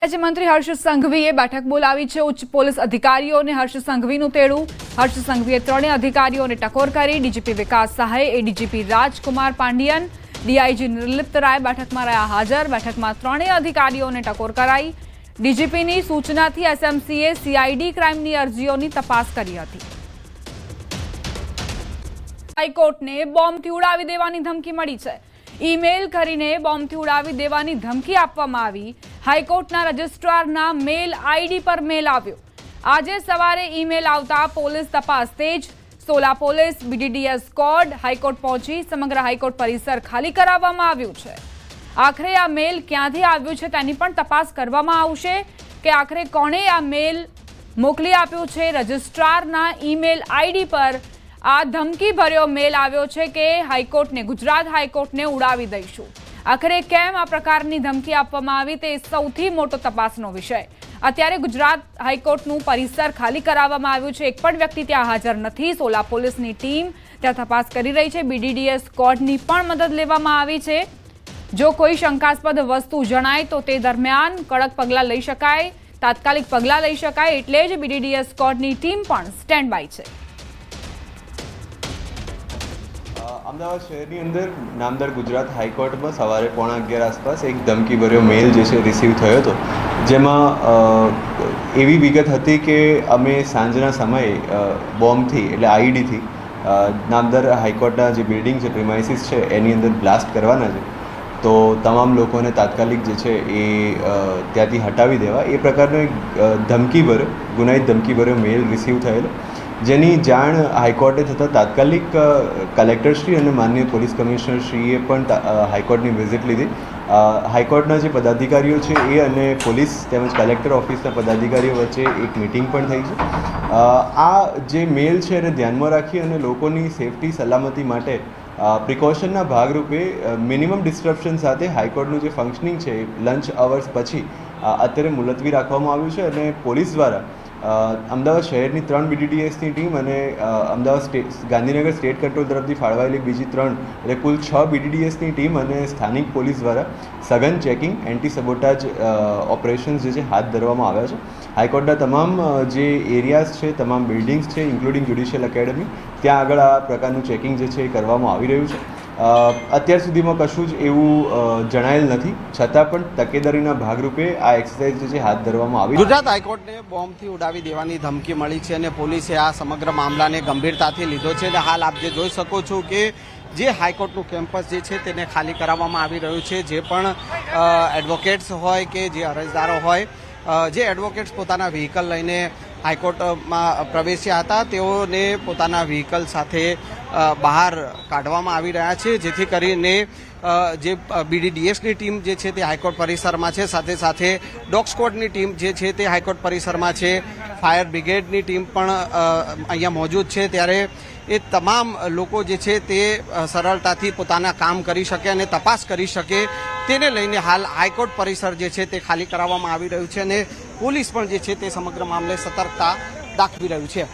રાજ્યમંત્રી હર્ષ સંઘવીએ બેઠક બોલાવી છે। ઉચ્ચ પોલીસ અધિકારીઓને હર્ષ સંઘવીનું તેડું। હર્ષ સંઘવીએ ત્રણેય અધિકારીઓને ટકોર કરી। ડીજીપી વિકાસ સહાય, એડીજીપી રાજકુમાર પાંડિયન, ડીઆઈજી નિર્લિપ્ત રાય બેઠકમાં રહ્યા હાજર। બેઠકમાં ત્રણેય અધિકારીઓને ટકોર કરાઈ। ડીજીપીની સૂચનાથી એસએમસીએ સીઆઈડી ક્રાઇમની અરજીઓની તપાસ કરી હતી। હાઈકોર્ટને બોમ્બથી ઉડાવી દેવાની ધમકી મળી છે। ईमेल કરીને બોમ્બથી ઉડાવી દેવાની ધમકી આપવામાં આવી। હાઈકોર્ટના રજિસ્ટ્રારના મેલ આઈડી પર મેલ આવ્યો। આજે સવારે ईमेल આવતા પોલીસ તપાસ તેજ। Sola police, BDDS squad high court પહોંચી સમગ્ર હાઈકોર્ટ પરિસર ખાલી કરાવવામાં આવ્યું છે। આખરે આ મેલ ક્યાંથી આવ્યું છે તેની પણ તપાસ કરવામાં આવશે કે આખરે કોણે આ મેલ મોકલી આપ્યો છે। રજિસ્ટ્રારના ईमेल આઈડી પર આ ધમકી ભર્યો મેલ આવ્યો છે કે હાઈકોર્ટને, ગુજરાત હાઈકોર્ટને ઉડાવી દઈશું। આખરે કેમ આ પ્રકારની ધમકી આપવામાં આવી તે સૌથી મોટો તપાસનો વિષય। અત્યારે ગુજરાત હાઈકોર્ટનું પરિસર ખાલી કરાવવામાં આવ્યું છે। એક પણ વ્યક્તિ ત્યાં હાજર નથી। સોલા પોલીસની ટીમ ત્યાં તપાસ કરી રહી છે। બીડીડીએસ સ્ક્વોડની પણ મદદ લેવામાં આવી છે। જો કોઈ શંકાસ્પદ વસ્તુ જણાય તો તે દરમિયાન કડક પગલાં લઈ શકાય, તાત્કાલિક પગલાં લઈ શકાય, એટલે જ બીડીડીએસ સ્ક્વોડની ટીમ પણ સ્ટેન્ડ બાય છે। અમદાવાદ શહેરની અંદર નામદાર ગુજરાત હાઈકોર્ટમાં સવારે 11:15 આસપાસ એક ધમકીભર્યો મેલ જે છે રિસીવ થયો હતો, જેમાં એવી વિગત હતી કે અમે સાંજના સમયે બોમ્બથી એટલે આઈડીથી નામદાર હાઈકોર્ટના જે બિલ્ડિંગ છે, પ્રિમાઇસીસ છે, એની અંદર બ્લાસ્ટ કરવાના છે। તો તમામ લોકોને તાત્કાલિક જે છે એ ત્યાંથી હટાવી દેવા એ પ્રકારનો એક ધમકીભર્યો, ગુનાહિત ધમકીભર્યો મેલ રિસીવ થયેલો, જેની જાણ હાઈકોર્ટે થતાં તાત્કાલિક કલેક્ટરશ્રી અને માનનીય પોલીસ કમિશનરશ્રીએ પણ હાઈકોર્ટની વિઝિટ લીધી। હાઈકોર્ટના જે પદાધિકારીઓ છે એ અને પોલીસ તેમજ કલેક્ટર ઓફિસના પદાધિકારીઓ વચ્ચે એક મિટિંગ પણ થઈ છે। આ જે મેલ છે એને ધ્યાનમાં રાખી અને લોકોની સેફટી સલામતી માટે પ્રિકોશનના ભાગરૂપે મિનિમમ ડિસ્ટ્રપ્શન સાથે હાઈકોર્ટનું જે ફંક્શનિંગ છે લંચ અવર્સ પછી અત્યારે મુલતવી રાખવામાં આવ્યું છે। અને પોલીસ દ્વારા અમદાવાદ શહેરની 3 બીડીડીએસની ટીમ અને અમદાવાદ ગાંધીનગર સ્ટેટ કંટ્રોલ તરફથી ફાળવાયેલી બીજી 3 એટલે કુલ 6 બીડીડીએસની ટીમ અને સ્થાનિક પોલીસ દ્વારા સઘન ચેકિંગ, એન્ટી સબોટાજ ઓપરેશન્સ જે છે હાથ ધરવામાં આવ્યા છે। હાઈકોર્ટના તમામ જે એરિયાઝ છે, તમામ બિલ્ડિંગ્સ છે, ઇન્ક્લુડિંગ જ્યુડિશિયલ એકેડમી, ત્યાં આગળ આ પ્રકારનું ચેકિંગ જે છે એ કરવામાં આવી રહ્યું છે। અત્યાર સુધીમાં કશું જ એવું જણાયેલ નથી, છતાં પણ તકેદારીના ભાગરૂપે આ એક્સરસાઇઝ જે છે હાથ ધરવામાં આવી। ગુજરાત હાઈકોર્ટને બોમ્બથી ઉડાવી દેવાની ધમકી મળી છે અને પોલીસે આ સમગ્ર મામલાને ગંભીરતાથી લીધો છે। અને હાલ આપ જે જોઈ શકો છો કે જે હાઈકોર્ટનું કેમ્પસ જે છે તેને ખાલી કરાવવામાં આવી રહ્યું છે। જે પણ એડવોકેટ્સ હોય કે જે અરજદારો હોય, જે એડવોકેટ્સ પોતાના વ્હીકલ લઈને હાઈકોર્ટમાં પ્રવેશ્યા હતા, તેઓને પોતાના વ્હીકલ સાથે બહાર કાઢવામાં આવી રહ્યા છે, જેથી કરીને જે બીડીડીએસની ટીમ જે છે તે હાઈકોર્ટ પરિસરમાં છે, સાથે સાથે ડોગ સ્ક્વોડની ટીમ જે છે તે હાઈકોર્ટ પરિસરમાં છે, ફાયર બ્રિગેડની ટીમ પણ અહીંયા મોજૂદ છે। ત્યારે એ તમામ લોકો જે છે તે સરળતાથી પોતાના કામ કરી શકે અને તપાસ કરી શકે, તેને લઈને હાલ હાઈકોર્ટ પરિસર જે છે તે ખાલી કરાવવામાં આવી રહ્યું છે અને પોલીસ પણ જે છે તે સમગ્ર મામલે સતર્કતા દાખવી રહ્યું છે।